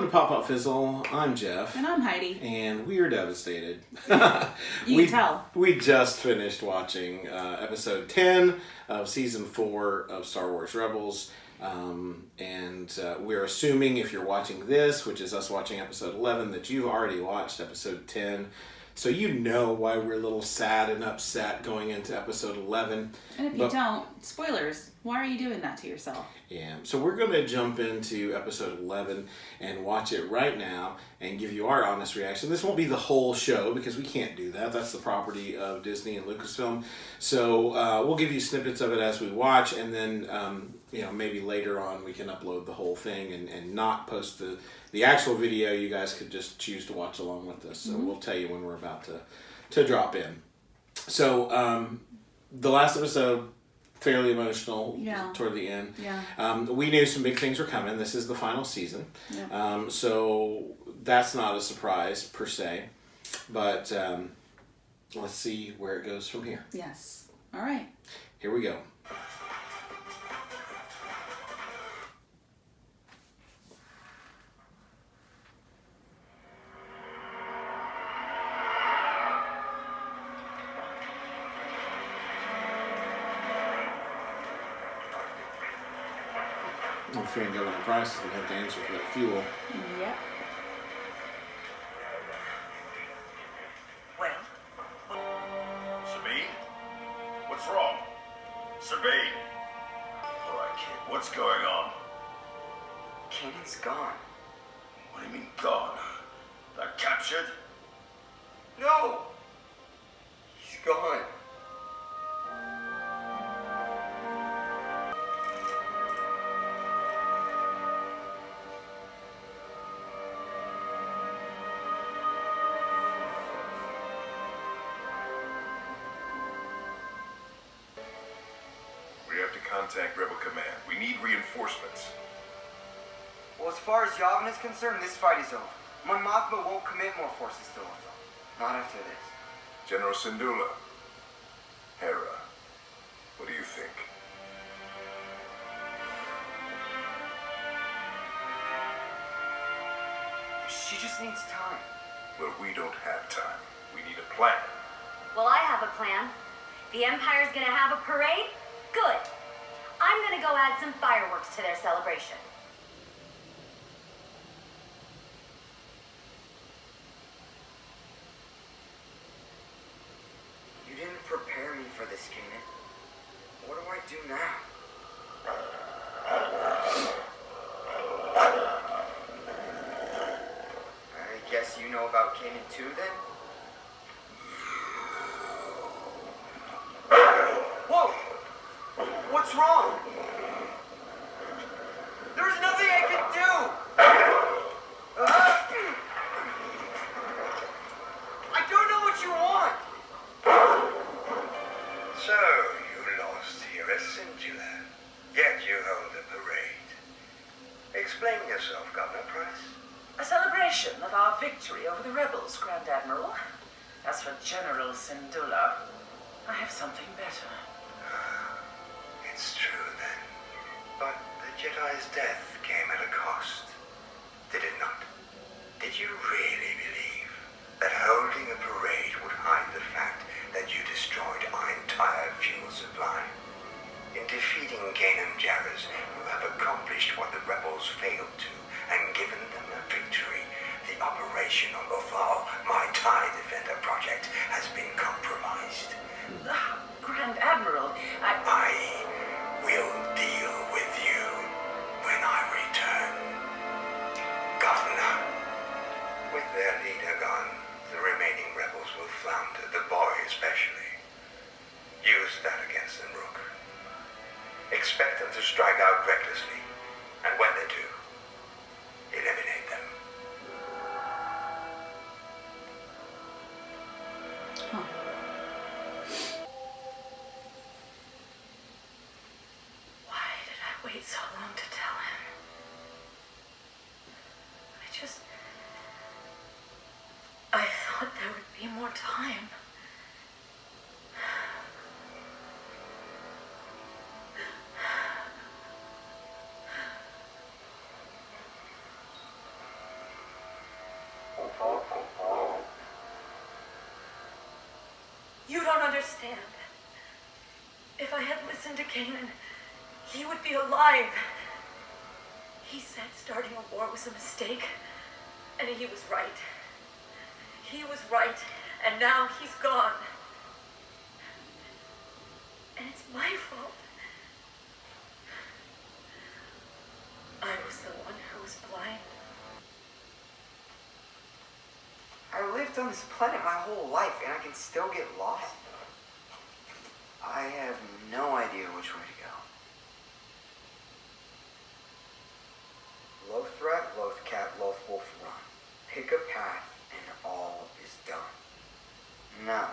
Pop Fizzle. I'm Jeff. And I'm Heidi. And we are devastated. You can tell. We just finished watching episode 10 of season 4 of Star Wars Rebels. We're assuming if you're watching this, which is us watching episode 11, that you've already watched episode 10. So you know why we're a little sad and upset going into episode 11. And if you don't, spoilers. Why are you doing that to yourself? Yeah, so we're going to jump into episode 11 and watch it right now and give you our honest reaction. This won't be the whole show because we can't do that. That's the property of Disney and Lucasfilm. So we'll give you snippets of it as we watch, and then maybe later on we can upload the whole thing and not post the actual video. You guys could just choose to watch along with us. So we'll tell you when we're about to drop in. So the last episode, fairly emotional toward the end. Yeah. We knew some big things were coming. This is the final season. Yeah. So that's not a surprise per se. But let's see where it goes from here. Yes. All right. Here we go. I'm fearing government prices, we have to answer for that fuel. Yep. Well? Sabine? What's wrong? Sabine! Alright, kid, what's going on? Kanan's gone. What do you mean, gone? Got captured? No! He's gone. We have to contact Rebel Command. We need reinforcements. Well, as far as Yavin is concerned, this fight is over. Mon Mothma won't commit more forces to Lothal. Not after this. General Syndulla. Hera. What do you think? She just needs time. Well, we don't have time. We need a plan. Well, I have a plan. The Empire's gonna have a parade? Good. I'm gonna go add some fireworks to their celebration. You didn't prepare me for this, Kanan. What do I do now? I guess you know about Kanan too, then? Whoa! What's wrong? There's nothing I can do! I don't know what you want! So, you lost Hera Syndulla, yet you hold a parade. Explain yourself, Governor Price. A celebration of our victory over the rebels, Grand Admiral. As for General Syndulla, I have something better. It's true then. But the Jedi's death came at a cost. Did it not? Did you really believe that holding a parade would hide the fact that you destroyed our entire fuel supply? In defeating Kanan Jarrus, you have accomplished what the rebels failed to, and given them a victory. The operation on Lothal, my TIE Defender project, has been compromised. Grand Admiral, I will deal with you when I return. Governor, with their leader gone, the remaining rebels will flounder, the boy especially. Use that against them, Rook. Expect them to strike out recklessly, and when they do, eliminate them. Huh. why did I wait so long to tell him? I thought there would be more time. You don't understand. If I had listened to Kanan, he would be alive. He said starting a war was a mistake, and he was right. He was right, and now he's gone. And it's my fault. I was the one who was blind. I lived on this planet my whole life, and I can still get lost. I have no idea which way to go. Lothrat, Lothcat, Lothwolf, run. Pick a path, and all is done. No.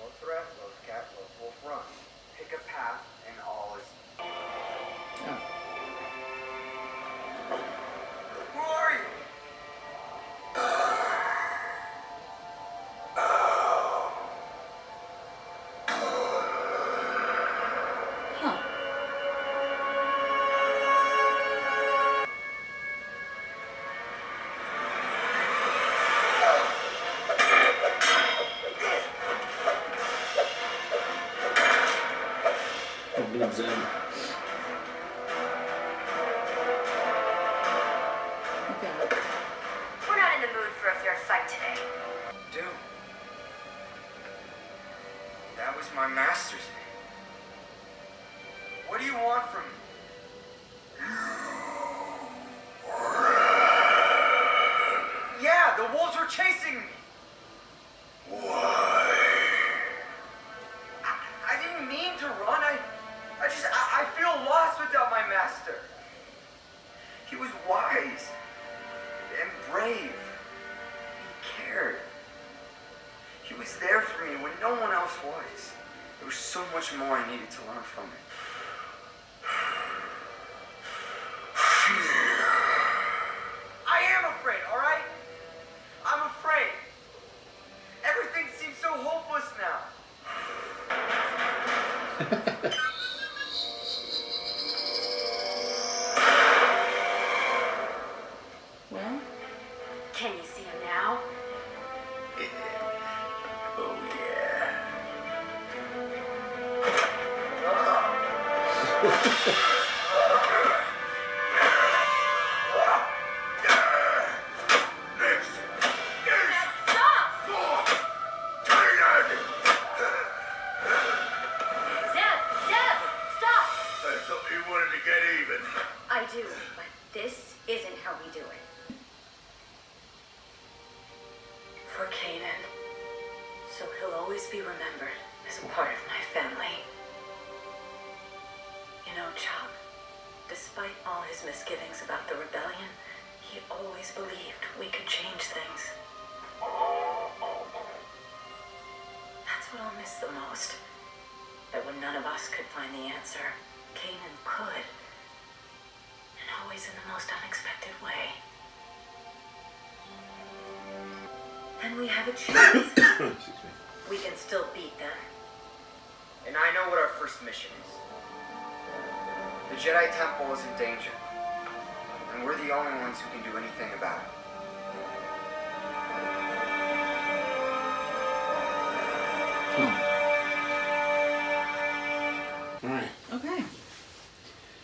Lothrat, Lothcat, Lothwolf, run. Pick a path, and all is done. Who are you? Huh. Moves in. Okay. We're not in the mood for a fair fight today. Dume. That was my master's name. What do you want from me? Yeah, the wolves were chasing me. Why? I didn't mean to run. I feel lost without my master. He was wise and brave. He cared. He was there for me when no one else was. There was so much more I needed to learn from him. I am afraid, all right? I'm afraid. Everything seems so hopeless now. Well, Can you see him now? Oh, yeah. Next is Stop! Kanan! Zeb! Zeb! Stop! I thought you wanted to get even. I do, but this isn't how we do it. For Kanan, so he'll always be remembered as a part of my family. You know, Chop, despite all his misgivings about the rebellion, he always believed we could change things. That's what I'll miss the most. That when none of us could find the answer, Kanan could. And always in the most unexpected way. Then we have a chance. Excuse me. We can still beat them. And I know what our first mission is. The Jedi Temple is in danger. And we're the only ones who can do anything about it. All right. okay.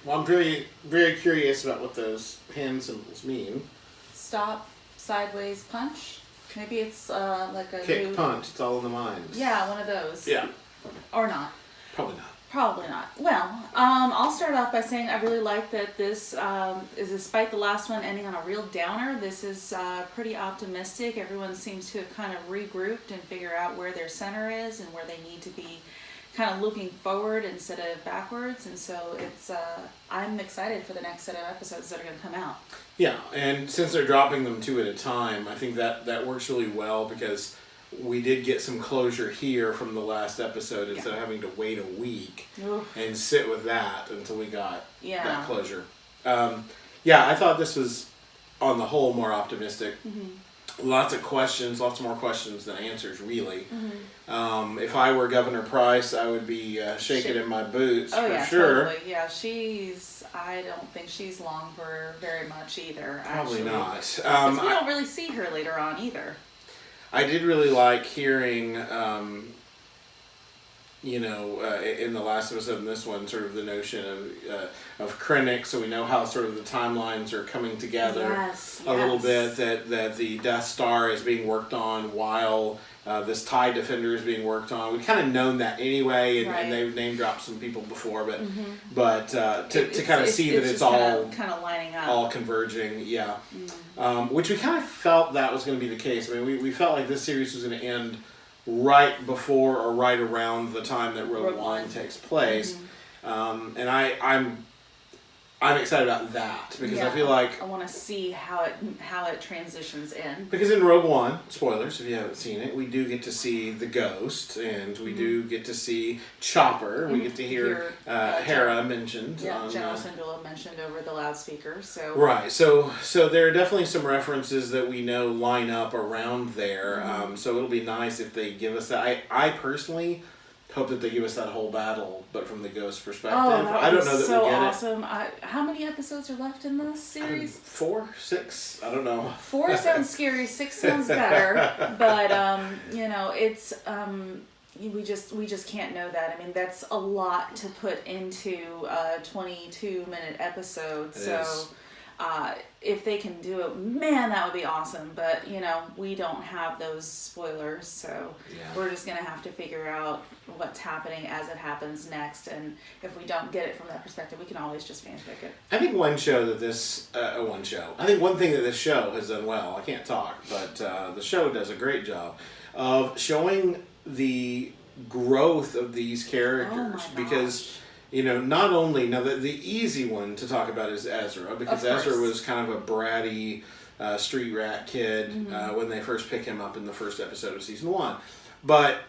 Well, I'm very, very curious about what those hand symbols mean. Stop, sideways, punch. Maybe it's like a Kick, new- punch. It's all in the mind. Yeah, one of those. Yeah. Or not. Probably not. Probably not. Well, I'll start off by saying I really like that this is, despite the last one ending on a real downer, this is pretty optimistic. Everyone seems to have kind of regrouped and figure out where their center is and where they need to be kind of looking forward instead of backwards. And so it's I'm excited for the next set of episodes that are going to come out. Yeah, and since they're dropping them 2 at a time, I think that works really well because we did get some closure here from the last episode instead of having to wait a week Oof. and sit with that until we got Yeah. that closure. Yeah, I thought this was, on the whole, more optimistic. Lots of questions, lots more questions than answers, really. If I were Governor Price, I would be shaking in my boots Oh for yeah, sure. totally. Yeah, I don't think she's long for very much either. Probably actually. not. 'Cause we don't really see her later on either. I did really like hearing in the last episode and this one, sort of the notion of Krennic, so we know how sort of the timelines are coming together a little bit, that the Death Star is being worked on while this TIE Defender is being worked on. We've kind of known that anyway, and they've name dropped some people before, but to kind of see that it's all kind of lining up, all converging, which we kind of felt that was going to be the case. I mean, we felt like this series was going to end right before or right around the time that Rogue One takes place, and I'm excited about that because I feel like I want to see how it transitions in. Because in Rogue One, spoilers if you haven't seen it, we do get to see the Ghost, and we do get to see Chopper. We get to hear Hera mentioned. Yeah, General Syndulla mentioned over the loudspeaker. So right, so there are definitely some references that we know line up around there. So it'll be nice if they give us that. I personally hope that they give us that whole battle, but from the Ghost perspective. I don't know that so we get awesome. How many episodes are left in this series? 4, 6, I don't know. 4 sounds scary, 6 sounds better, but it's we just can't know that. I mean, that's a lot to put into a 22-minute episode. If they can do it, man, that would be awesome. But, we don't have those spoilers, so we're just going to have to figure out what's happening as it happens next. And if we don't get it from that perspective, we can always just fanfic it. I think one thing that this show has done well, I can't talk, but the show does a great job of showing the growth of these characters. Because not only now the easy one to talk about is Ezra, because Ezra was kind of a bratty street rat kid when they first pick him up in the first episode of season 1, but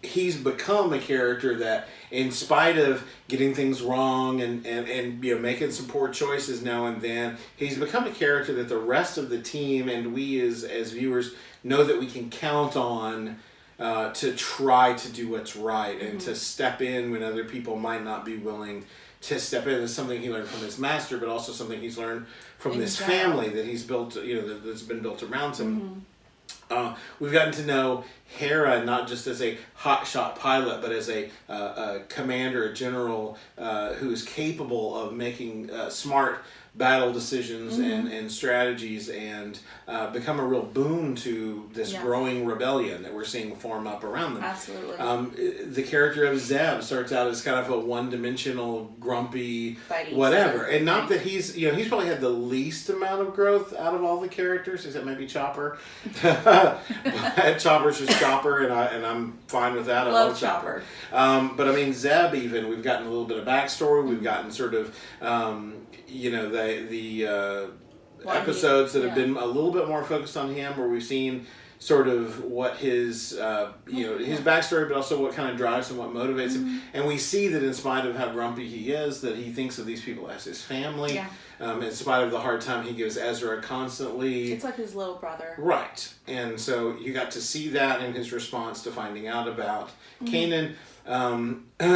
he's become a character that, in spite of getting things wrong and making some poor choices now and then, he's become a character that the rest of the team and we as viewers know that we can count on. To try to do what's right and to step in when other people might not be willing to step in. Is something he learned from his master, but also something he's learned from this family that he's built, that's been built around him. We've gotten to know Hera not just as a hotshot pilot, but as a commander, a general who's capable of making smart battle decisions and strategies, and become a real boon to this growing rebellion that we're seeing form up around them. Absolutely. The character of Zeb starts out as kind of a one-dimensional, grumpy, fighting whatever, and not that he's probably had the least amount of growth out of all the characters, except maybe Chopper. Chopper's just Chopper, and I'm fine with that. I love Chopper. But I mean, Zeb, even we've gotten a little bit of backstory. We've gotten sort of the episodes that have been a little bit more focused on him, where we've seen sort of what his his backstory, but also what kind of drives him, what motivates him, and we see that in spite of how grumpy he is, that he thinks of these people as his family. In spite of the hard time he gives Ezra constantly, it's like his little brother, right? And so you got to see that in his response to finding out about Kanan.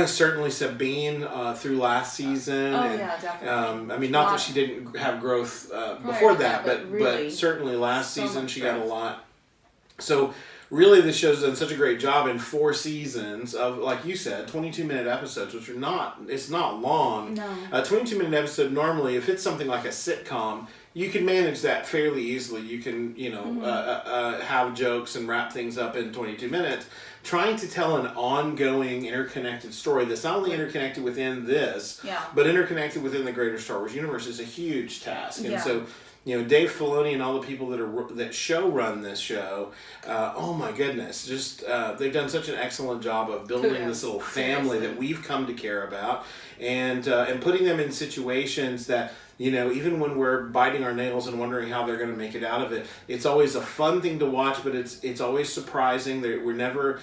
Certainly Sabine through last season. Definitely. I mean, not that she didn't have growth before that, but certainly last season she got a lot. So really, this show's done such a great job in 4 seasons of, like you said, 22-minute episodes, which it's not long. No. A 22-minute episode, normally, if it's something like a sitcom, you can manage that fairly easily. You can, have jokes and wrap things up in 22 minutes. Trying to tell an ongoing, interconnected story that's not only interconnected within this, but interconnected within the greater Star Wars universe is a huge task. And so, Dave Filoni and all the people that show run this show, oh my goodness, just they've done such an excellent job of building this little family that we've come to care about, and putting them in situations that, even when we're biting our nails and wondering how they're going to make it out of it, it's always a fun thing to watch, but it's always surprising. We're never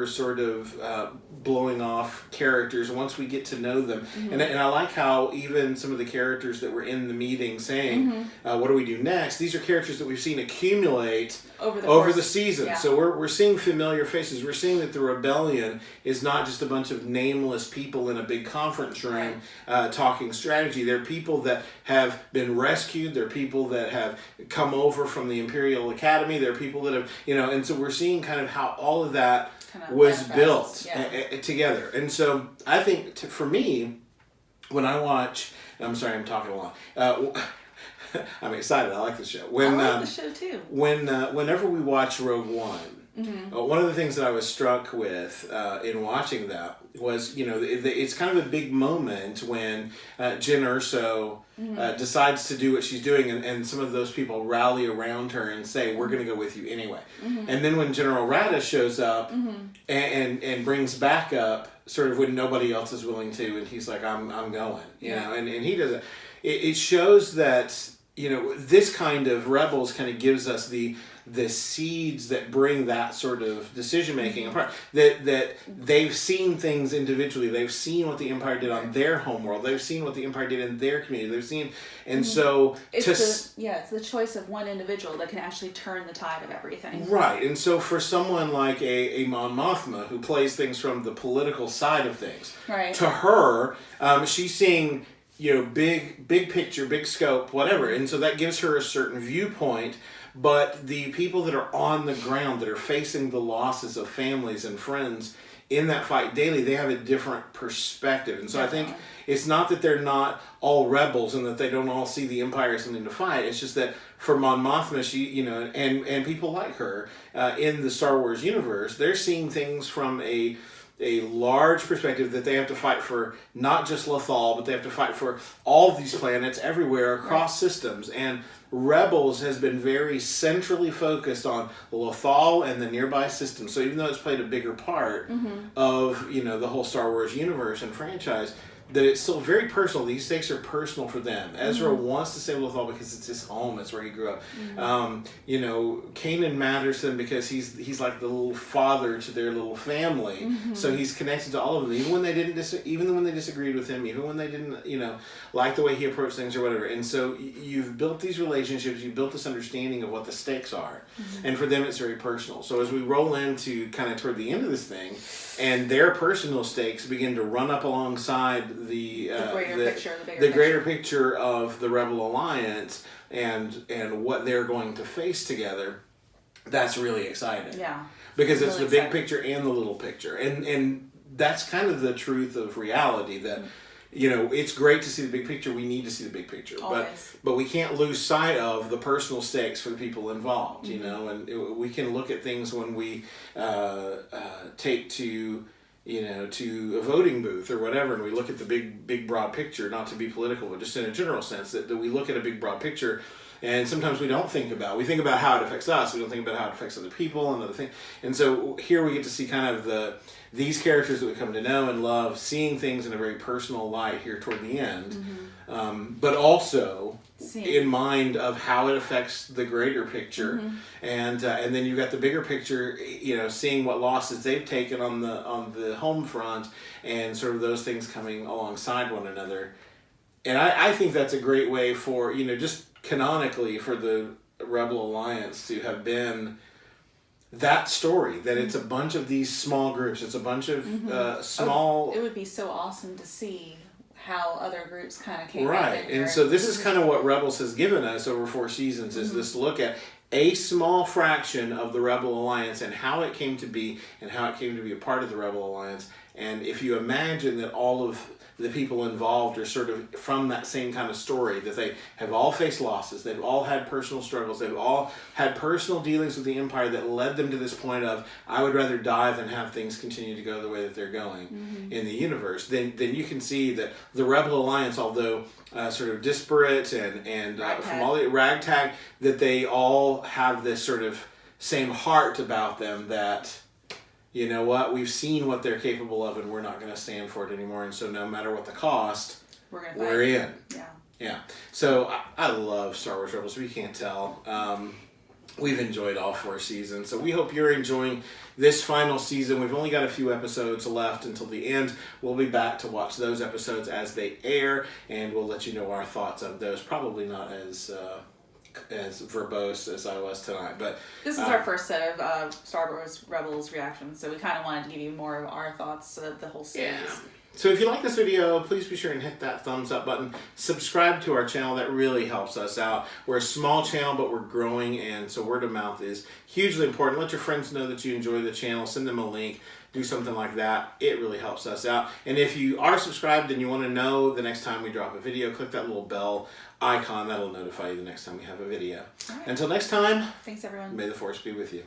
sort of blowing off characters once we get to know them. And I like how even some of the characters that were in the meeting saying, what do we do next? These are characters that we've seen accumulate over the season. Yeah. So we're seeing familiar faces. We're seeing that the rebellion is not just a bunch of nameless people in a big conference room talking straight. strategy. There are people that have been rescued. There are people that have come over from the Imperial Academy. There are people that have, and so we're seeing kind of how all of that Kind of was manifests, built yeah. together. And so I think for me, when I watch, I'm sorry, I'm talking a lot. I'm excited. I like the show. I like the show too. Whenever we watch Rogue One, Mm-hmm. one of the things that I was struck with in watching that was, it's kind of a big moment when Jyn Erso decides to do what she's doing, and some of those people rally around her and say, "We're going to go with you anyway." Mm-hmm. And then when General Rada shows up and brings back up, sort of when nobody else is willing to, and he's like, "I'm going," and he does it. It shows that this kind of Rebels kind of gives us the seeds that bring that sort of decision making apart. That they've seen things individually. They've seen what the Empire did on their homeworld. They've seen what the Empire did in their community. They've seen, and so it's the choice of one individual that can actually turn the tide of everything. Right, and so for someone like a Mon Mothma who plays things from the political side of things, Right. to her, she's seeing big picture, big scope, whatever, and so that gives her a certain viewpoint. But the people that are on the ground, that are facing the losses of families and friends in that fight daily, they have a different perspective. And so I think it's not that they're not all rebels and that they don't all see the Empire as something to fight. It's just that for Mon Mothma, she, and people like her in the Star Wars universe, they're seeing things from a large perspective, that they have to fight for not just Lothal, but they have to fight for all of these planets everywhere across systems. And Rebels has been very centrally focused on Lothal and the nearby systems. So even though it's played a bigger part of the whole Star Wars universe and franchise, that it's still very personal. These stakes are personal for them. Ezra wants to save Lothal because it's his home. It's where he grew up. Kanan matters to them because he's like the little father to their little family. So he's connected to all of them, even when they even when they disagreed with him, even when they didn't, like the way he approached things or whatever. And so you've built these relationships. You've built this understanding of what the stakes are, and for them it's very personal. So as we roll into kind of toward the end of this thing, and their personal stakes begin to run up alongside the greater picture of the Rebel Alliance and what they're going to face together, that's really exciting. Yeah. Because it's really the big exciting. picture and the little picture. And that's kind of the truth of reality, that it's great to see the big picture. We need to see the big picture. Always. But we can't lose sight of the personal stakes for the people involved, and we can look at things when we take to a voting booth or whatever, and we look at the big broad picture, not to be political, but just in a general sense, that we look at a big broad picture, and sometimes we think about how it affects us. We don't think about how it affects other people and other things. And so here we get to see kind of these characters that we come to know and love, seeing things in a very personal light here toward the end, but also in mind of how it affects the greater picture, and then you've got the bigger picture, seeing what losses they've taken on the home front, and sort of those things coming alongside one another. And I think that's a great way for just canonically for the Rebel Alliance to have been that story, that it's a bunch of these small groups. It's a bunch of small. It would be so awesome to see how other groups kind of came right, and so this is kind of what Rebels has given us over 4 seasons, is this look at a small fraction of the Rebel Alliance and how it came to be, and how it came to be a part of the Rebel Alliance. And if you imagine that all of the people involved are sort of from that same kind of story, that they have all faced losses, they've all had personal struggles, they've all had personal dealings with the Empire that led them to this point of, I would rather die than have things continue to go the way that they're going in the universe, then you can see that the Rebel Alliance, although sort of disparate and from all the ragtag, that they all have this sort of same heart about them, that you know what, we've seen what they're capable of, and we're not going to stand for it anymore. And so no matter what the cost, we're in. Yeah. So I love Star Wars Rebels. We can't tell. We've enjoyed all 4 seasons. So we hope you're enjoying this final season. We've only got a few episodes left until the end. We'll be back to watch those episodes as they air, and we'll let you know our thoughts of those. Probably not as verbose as I was tonight, but this is our first set of Star Wars Rebels reactions, so we kind of wanted to give you more of our thoughts of the whole series. So if you like this video, please be sure and hit that thumbs up button. Subscribe to our channel. That really helps us out. We're a small channel, but we're growing, and so word of mouth is hugely important. Let your friends know that you enjoy the channel. Send them a link. Do something like that. It really helps us out. And if you are subscribed and you want to know the next time we drop a video, click that little bell icon. That'll notify you the next time we have a video. All right. Until next time, Thanks, everyone. may the force be with you.